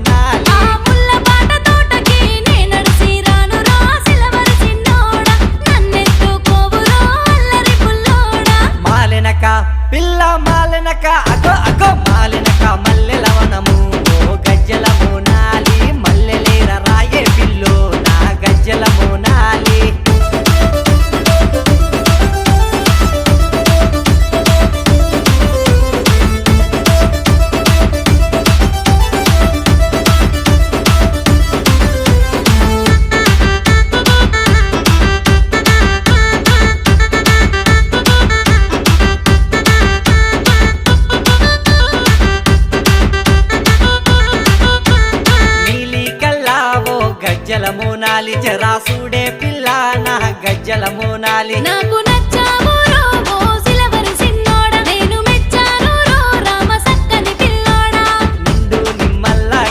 మోనాలి ఆ ముల్ల బాట తోటకి నే నడిసి రానురా సిలవరి చిన్నోడా నన్నెత్తుకోవురో అల్లరి పుల్లోడా మాలెనక పిల్ల మాలెనక అగో అగో మాలెనక మల్లెల వనము ఓ గజ్జల మోనాలి మల్లెలేర రాయే పిల్లో నా గజ్జల మోనాలి నీలి కల్లావో గజ్జల మోనాలి జరా సూడే పిల్ల